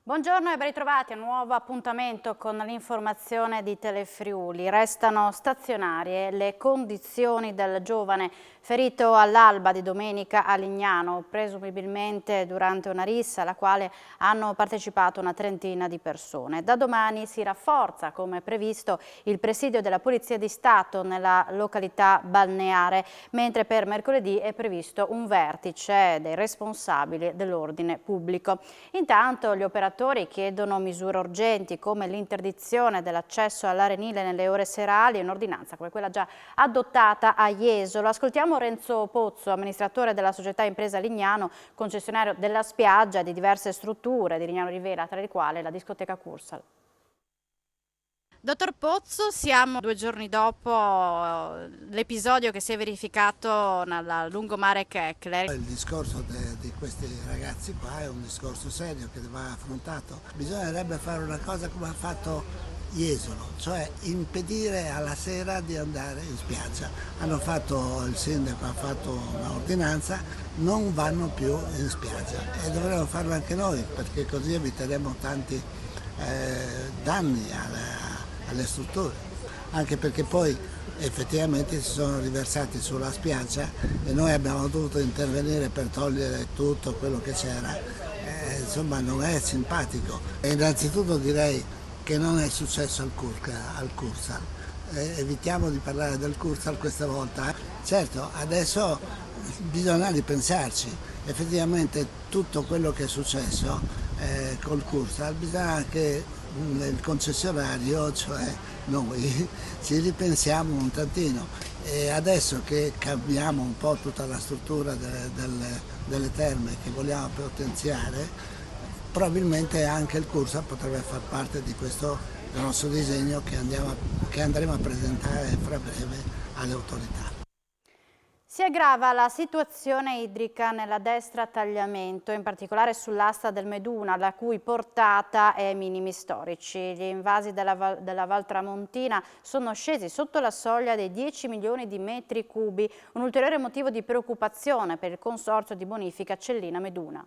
Buongiorno e ben ritrovati a un nuovo appuntamento con l'informazione di Telefriuli. Restano stazionarie le condizioni del giovane ferito all'alba di domenica a Lignano, presumibilmente durante una rissa alla quale hanno partecipato una trentina di persone. Da domani si rafforza, come previsto, il presidio della Polizia di Stato nella località balneare, mentre per mercoledì è previsto un vertice dei responsabili dell'ordine pubblico. Intanto gli operatori chiedono misure urgenti come l'interdizione dell'accesso all'arenile nelle ore serali e un'ordinanza come quella già adottata a Jesolo. Ascoltiamo Renzo Pozzo, amministratore della società Impresa Lignano, concessionario della spiaggia e di diverse strutture di Lignano Rivera, tra le quali la discoteca Cursal. Dottor Pozzo, siamo 2 giorni dopo l'episodio che si è verificato nel lungomare Keckler. Il discorso di questi ragazzi qua è un discorso serio che va affrontato. Bisognerebbe fare una cosa come ha fatto Jesolo, cioè impedire alla sera di andare in spiaggia. Il sindaco ha fatto un'ordinanza, non vanno più in spiaggia e dovremmo farlo anche noi perché così eviteremo tanti danni alle strutture, anche perché poi effettivamente si sono riversati sulla spiaggia e noi abbiamo dovuto intervenire per togliere tutto quello che c'era. Insomma non è simpatico. E innanzitutto direi che non è successo al Cursal. Evitiamo di parlare del Cursal questa volta. Certo, adesso bisogna ripensarci. Effettivamente tutto quello che è successo col Cursal bisogna che il concessionario, cioè noi, ci ripensiamo un tantino e adesso che cambiamo un po' tutta la struttura delle terme che vogliamo potenziare, probabilmente anche il Cursal potrebbe far parte di questo nostro disegno che andremo a presentare fra breve alle autorità. Si aggrava la situazione idrica nella destra tagliamento, in particolare sull'asta del Meduna, la cui portata è ai minimi storici. Gli invasi della Val Tramontina sono scesi sotto la soglia dei 10 milioni di metri cubi, un ulteriore motivo di preoccupazione per il consorzio di bonifica Cellina Meduna.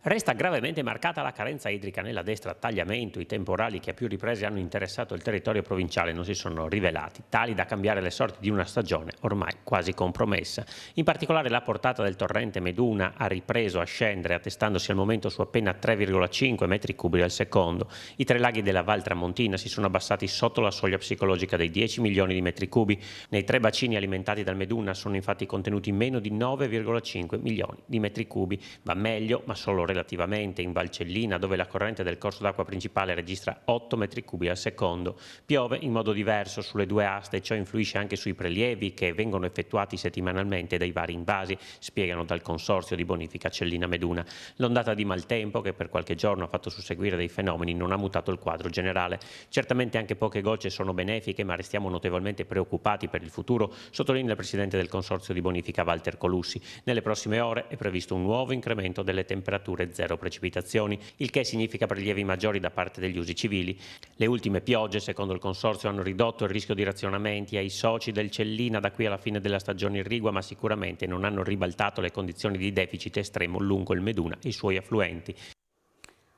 Resta gravemente marcata la carenza idrica nella destra tagliamento. I temporali che a più riprese hanno interessato il territorio provinciale non si sono rivelati tali da cambiare le sorti di una stagione ormai quasi compromessa. In particolare la portata del torrente Meduna ha ripreso a scendere, attestandosi al momento su appena 3,5 metri cubi al secondo. I 3 laghi della Val Tramontina si sono abbassati sotto la soglia psicologica dei 10 milioni di metri cubi. Nei 3 bacini alimentati dal Meduna sono infatti contenuti meno di 9,5 milioni di metri cubi. Va meglio, ma solo relativamente, in Valcellina, dove la corrente del corso d'acqua principale registra 8 metri cubi al secondo. Piove in modo diverso sulle 2 aste e ciò influisce anche sui prelievi che vengono effettuati settimanalmente dai vari invasi, spiegano dal consorzio di bonifica Cellina Meduna. L'ondata di maltempo, che per qualche giorno ha fatto susseguire dei fenomeni, non ha mutato il quadro generale. Certamente anche poche gocce sono benefiche, ma restiamo notevolmente preoccupati per il futuro, sottolinea il presidente del consorzio di bonifica Walter Colussi. Nelle prossime ore è previsto un nuovo incremento delle temperature, 0 precipitazioni, il che significa prelievi maggiori da parte degli usi civili. Le ultime piogge, secondo il consorzio, hanno ridotto il rischio di razionamenti ai soci del Cellina da qui alla fine della stagione irrigua, ma sicuramente non hanno ribaltato le condizioni di deficit estremo lungo il Meduna e i suoi affluenti.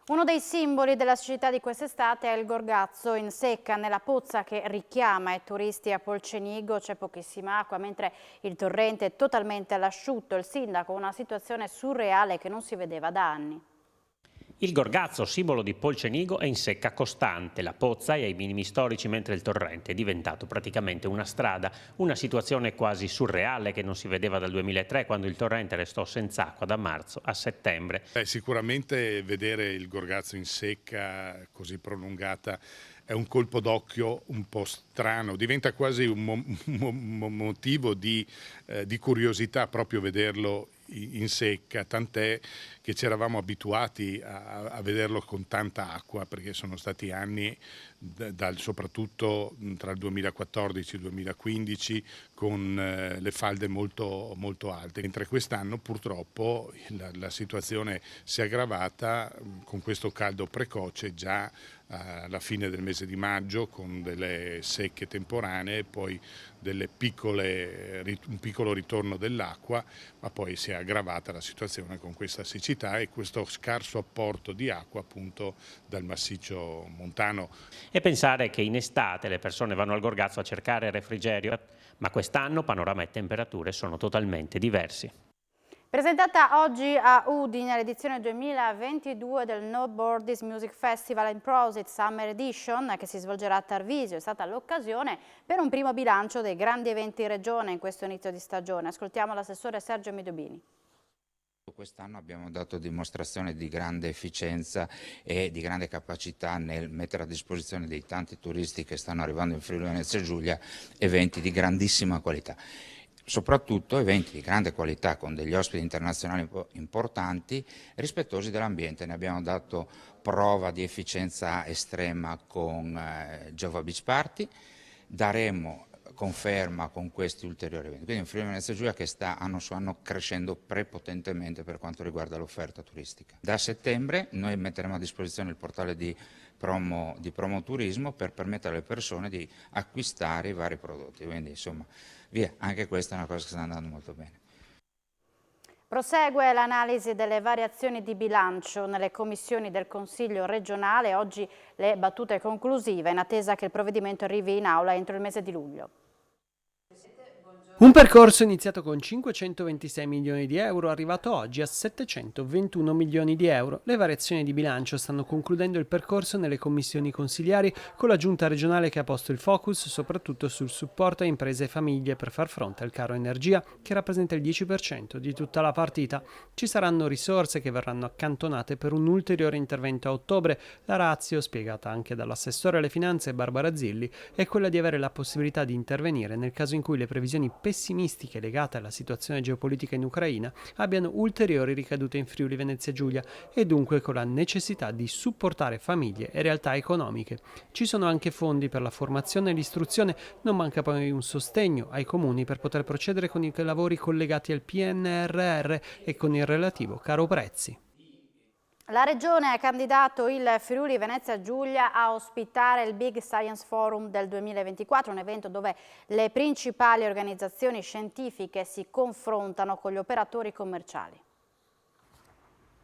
Uno dei simboli della siccità di quest'estate è il Gorgazzo in secca. Nella pozza che richiama i turisti a Polcenigo c'è pochissima acqua, mentre il torrente è totalmente all'asciutto. Il sindaco, una situazione surreale che non si vedeva da anni. Il Gorgazzo, simbolo di Polcenigo, è in secca costante. La pozza è ai minimi storici mentre il torrente è diventato praticamente una strada. Una situazione quasi surreale che non si vedeva dal 2003, quando il torrente restò senza acqua da marzo a settembre. Sicuramente vedere il Gorgazzo in secca così prolungata è un colpo d'occhio un po' strano, diventa quasi un motivo di curiosità proprio vederlo in secca, tant'è che ci eravamo abituati a vederlo con tanta acqua, perché sono stati anni, soprattutto tra il 2014 e il 2015, con le falde molto, molto alte, mentre quest'anno purtroppo la situazione si è aggravata con questo caldo precoce già alla fine del mese di maggio, con delle secche temporanee, poi un piccolo ritorno dell'acqua, ma poi si è aggravata la situazione con questa siccità. siccità e questo scarso apporto di acqua appunto dal massiccio montano. E pensare che in estate le persone vanno al Gorgazzo a cercare refrigerio, ma quest'anno panorama e temperature sono totalmente diversi. Presentata oggi a Udine l'edizione 2022 del No Borders Music Festival in Prosit Summer Edition, che si svolgerà a Tarvisio, è stata l'occasione per un primo bilancio dei grandi eventi in regione in questo inizio di stagione. Ascoltiamo l'assessore Sergio Midobini. Quest'anno abbiamo dato dimostrazione di grande efficienza e di grande capacità nel mettere a disposizione dei tanti turisti che stanno arrivando in Friuli Venezia Giulia eventi di grandissima qualità. Soprattutto eventi di grande qualità con degli ospiti internazionali importanti, rispettosi dell'ambiente. Ne abbiamo dato prova di efficienza estrema con Jova Beach Party, daremo conferma con questi ulteriori eventi. Quindi in Friuli Venezia Giulia che sta anno su anno crescendo prepotentemente per quanto riguarda l'offerta turistica. Da settembre noi metteremo a disposizione il portale di promo turismo per permettere alle persone di acquistare i vari prodotti. Quindi insomma, via, anche questa è una cosa che sta andando molto bene. Prosegue l'analisi delle variazioni di bilancio nelle commissioni del Consiglio regionale. Oggi le battute conclusive in attesa che il provvedimento arrivi in aula entro il mese di luglio. Un percorso iniziato con 526 milioni di euro, arrivato oggi a 721 milioni di euro. Le variazioni di bilancio stanno concludendo il percorso nelle commissioni consiliari, con la giunta regionale che ha posto il focus soprattutto sul supporto a imprese e famiglie per far fronte al caro energia, che rappresenta il 10% di tutta la partita. Ci saranno risorse che verranno accantonate per un ulteriore intervento a ottobre. La ratio, spiegata anche dall'assessore alle finanze Barbara Zilli, è quella di avere la possibilità di intervenire nel caso in cui le previsioni pessimistiche legate alla situazione geopolitica in Ucraina abbiano ulteriori ricadute in Friuli Venezia Giulia e dunque con la necessità di supportare famiglie e realtà economiche. Ci sono anche fondi per la formazione e l'istruzione, non manca poi un sostegno ai comuni per poter procedere con i lavori collegati al PNRR e con il relativo caro prezzi. La Regione ha candidato il Friuli Venezia Giulia a ospitare il Big Science Forum del 2024, un evento dove le principali organizzazioni scientifiche si confrontano con gli operatori commerciali.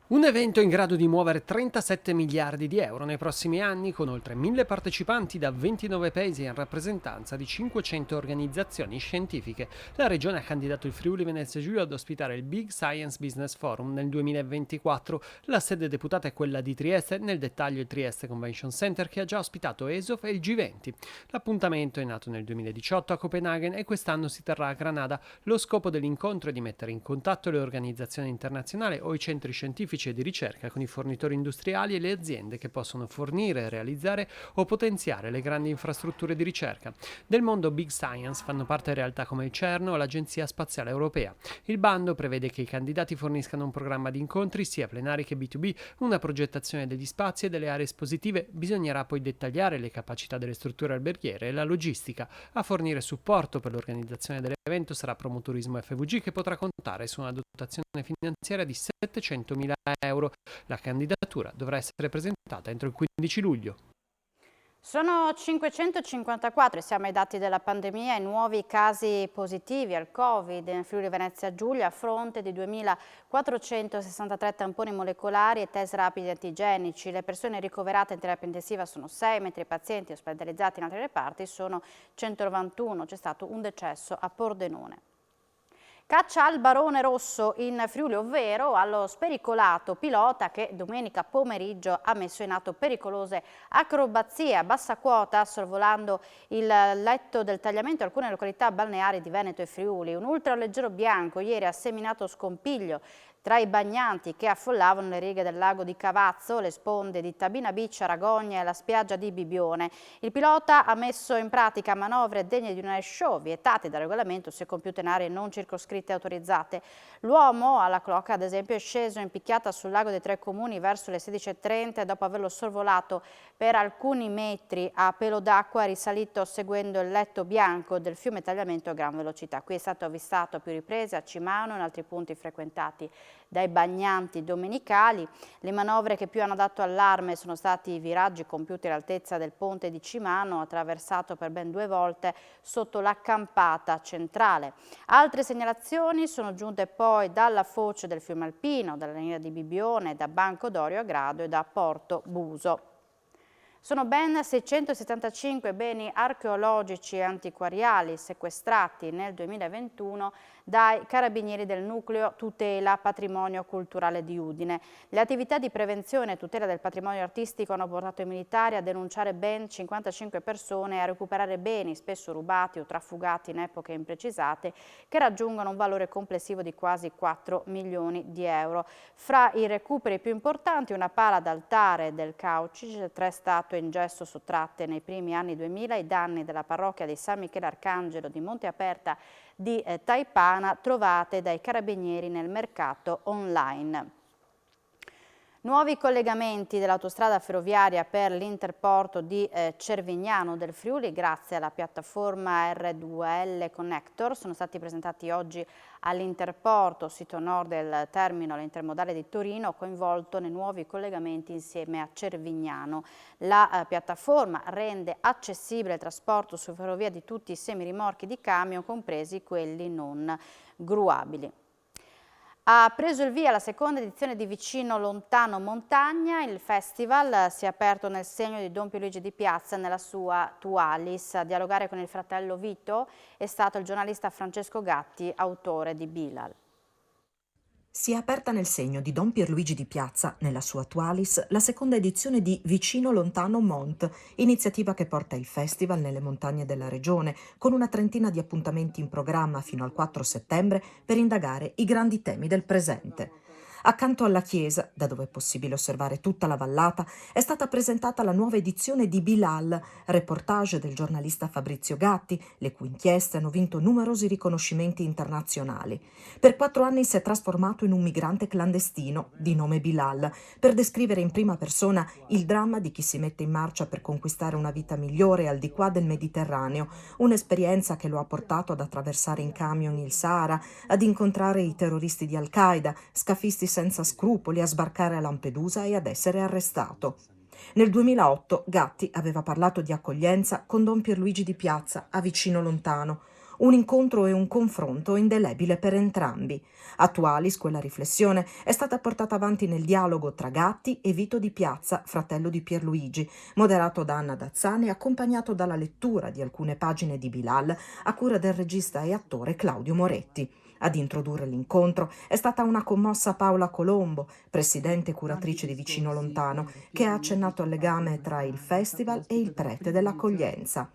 Un evento in grado di muovere 37 miliardi di euro nei prossimi anni, con oltre 1000 partecipanti da 29 paesi in rappresentanza di 500 organizzazioni scientifiche. La Regione ha candidato il Friuli Venezia Giulia ad ospitare il Big Science Business Forum nel 2024. La sede deputata è quella di Trieste, nel dettaglio il Trieste Convention Center, che ha già ospitato ESOF e il G20. L'appuntamento è nato nel 2018 a Copenaghen e quest'anno si terrà a Granada. Lo scopo dell'incontro è di mettere in contatto le organizzazioni internazionali o i centri scientifici e di ricerca con i fornitori industriali e le aziende che possono fornire, realizzare o potenziare le grandi infrastrutture di ricerca. Del mondo Big Science fanno parte realtà come il CERN o l'Agenzia Spaziale Europea. Il bando prevede che i candidati forniscano un programma di incontri sia plenari che B2B, una progettazione degli spazi e delle aree espositive. Bisognerà poi dettagliare le capacità delle strutture alberghiere e la logistica. A fornire supporto per l'organizzazione dell'evento sarà Promoturismo FVG, che potrà contare su una dotazione finanziaria di 700.000 euro. La candidatura dovrà essere presentata entro il 15 luglio. Sono 554, siamo ai dati della pandemia, i nuovi casi positivi al Covid in Friuli Venezia Giulia a fronte di 2.463 tamponi molecolari e test rapidi antigenici. Le persone ricoverate in terapia intensiva sono 6, mentre i pazienti ospedalizzati in altri reparti sono 191. C'è stato un decesso a Pordenone. Caccia al barone rosso in Friuli, ovvero allo spericolato pilota che domenica pomeriggio ha messo in atto pericolose acrobazie a bassa quota sorvolando il letto del tagliamento in alcune località balneari di Veneto e Friuli. Un ultraleggero bianco ieri ha seminato scompiglio tra i bagnanti che affollavano le righe del lago di Cavazzo, le sponde di Tabina Beach, Aragogna e la spiaggia di Bibione. Il pilota ha messo in pratica manovre degne di un air show, vietate dal regolamento se compiute in aree non circoscritte e autorizzate. L'uomo alla cloaca, ad esempio, è sceso in picchiata sul lago dei Tre Comuni verso le 16:30 e dopo averlo sorvolato per alcuni metri a pelo d'acqua è risalito seguendo il letto bianco del fiume Tagliamento a gran velocità. Qui è stato avvistato a più riprese a Cimano e in altri punti frequentati dai bagnanti domenicali. Le manovre che più hanno dato allarme sono stati i viraggi compiuti all'altezza del ponte di Cimano, attraversato per ben 2 volte sotto la campata centrale. Altre segnalazioni sono giunte poi dalla foce del fiume Alpino, dalla linea di Bibbione, da Banco d'Orio a Grado e da Porto Buso. Sono ben 675 beni archeologici e antiquariali sequestrati nel 2021 dai carabinieri del nucleo tutela patrimonio culturale di Udine. Le attività di prevenzione e tutela del patrimonio artistico hanno portato i militari a denunciare ben 55 persone e a recuperare beni spesso rubati o trafugati in epoche imprecisate che raggiungono un valore complessivo di quasi 4 milioni di euro. Fra i recuperi più importanti una pala d'altare del Caucic, 3 statue in gesso sottratte nei primi anni 2000 ai danni della parrocchia di San Michele Arcangelo di Monte Aperta di Taipana, trovate dai carabinieri nel mercato online. Nuovi collegamenti dell'autostrada ferroviaria per l'interporto di Cervignano del Friuli grazie alla piattaforma R2L Connector sono stati presentati oggi all'interporto, sito nord del terminal intermodale di Torino, coinvolto nei nuovi collegamenti insieme a Cervignano. La piattaforma rende accessibile il trasporto su ferrovia di tutti i semirimorchi di camion, compresi quelli non gruabili. Ha preso il via la seconda edizione di Vicino Lontano Montagna. Il festival si è aperto nel segno di Don Pierluigi Di Piazza nella sua Tualis. A dialogare con il fratello Vito è stato il giornalista Francesco Gatti, autore di Bilal. Si è aperta nel segno di Don Pierluigi Di Piazza, nella sua Tualis, la seconda edizione di Vicino Lontano Mont, iniziativa che porta il festival nelle montagne della regione, con una trentina di appuntamenti in programma fino al 4 settembre per indagare i grandi temi del presente. Accanto alla chiesa, da dove è possibile osservare tutta la vallata, è stata presentata la nuova edizione di Bilal, reportage del giornalista Fabrizio Gatti, le cui inchieste hanno vinto numerosi riconoscimenti internazionali. Per 4 anni si è trasformato in un migrante clandestino, di nome Bilal, per descrivere in prima persona il dramma di chi si mette in marcia per conquistare una vita migliore al di qua del Mediterraneo, un'esperienza che lo ha portato ad attraversare in camion il Sahara, ad incontrare i terroristi di Al-Qaeda, scafisti senza scrupoli, a sbarcare a Lampedusa e ad essere arrestato. Nel 2008 Gatti aveva parlato di accoglienza con Don Pierluigi Di Piazza a Vicino Lontano, un incontro e un confronto indelebile per entrambi. A Tualis quella riflessione è stata portata avanti nel dialogo tra Gatti e Vito Di Piazza, fratello di Pierluigi, moderato da Anna Dazzani e accompagnato dalla lettura di alcune pagine di Bilal a cura del regista e attore Claudio Moretti. Ad introdurre l'incontro è stata una commossa Paola Colombo, presidente e curatrice di Vicino Lontano, che ha accennato al legame tra il festival e il prete dell'accoglienza.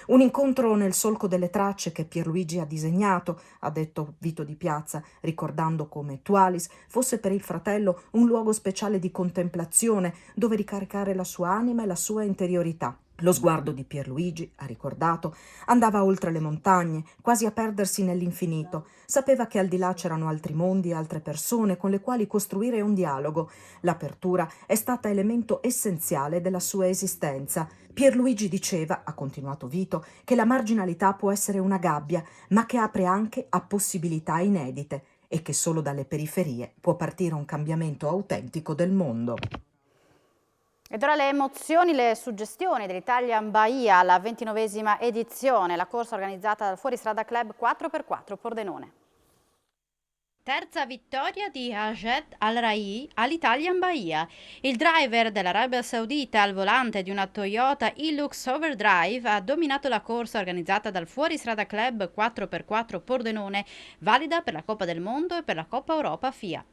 Un incontro nel solco delle tracce che Pierluigi ha disegnato, ha detto Vito Di Piazza, ricordando come Tualis fosse per il fratello un luogo speciale di contemplazione dove ricaricare la sua anima e la sua interiorità. Lo sguardo di Pierluigi, ha ricordato, andava oltre le montagne, quasi a perdersi nell'infinito. Sapeva che al di là c'erano altri mondi e altre persone con le quali costruire un dialogo. L'apertura è stata elemento essenziale della sua esistenza. Pierluigi diceva, ha continuato Vito, che la marginalità può essere una gabbia, ma che apre anche a possibilità inedite e che solo dalle periferie può partire un cambiamento autentico del mondo. Ed ora le emozioni, le suggestioni dell'Italian Bahia alla 29esima edizione, la corsa organizzata dal Fuoristrada Club 4x4 Pordenone. Terza vittoria di Ajed Al-Rai all'Italian Bahia. Il driver dell'Arabia Saudita al volante di una Toyota Hilux Overdrive ha dominato la corsa organizzata dal Fuoristrada Club 4x4 Pordenone, valida per la Coppa del Mondo e per la Coppa Europa FIA.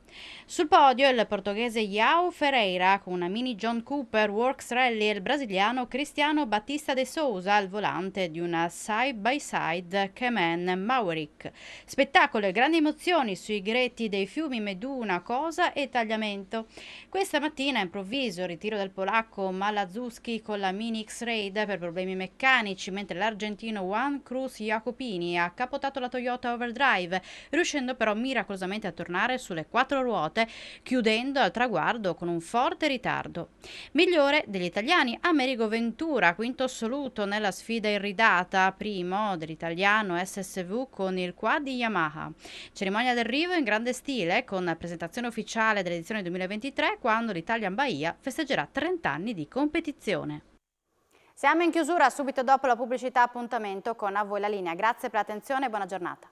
Sul podio il portoghese João Ferreira con una Mini John Cooper Works Rally e il brasiliano Cristiano Battista de Souza al volante di una side-by-side Cayman Maverick. Spettacolo e grandi emozioni sui gretti dei fiumi Meduna, Cosa e Tagliamento. Questa mattina improvviso ritiro del polacco Malazzuski con la Mini X-Raid per problemi meccanici, mentre l'argentino Juan Cruz Jacopini ha capotato la Toyota Overdrive, riuscendo però miracolosamente a tornare sulle 4 quattro ruote, chiudendo al traguardo con un forte ritardo. Migliore degli italiani Amerigo Ventura, quinto assoluto nella sfida iridata, primo dell'italiano SSV con il quad di Yamaha. Cerimonia d'arrivo in grande stile con presentazione ufficiale dell'edizione 2023 quando l'Italian Bahia festeggerà 30 anni di competizione. Siamo in chiusura, subito dopo la pubblicità appuntamento con A Voi la Linea. Grazie per l'attenzione e buona giornata.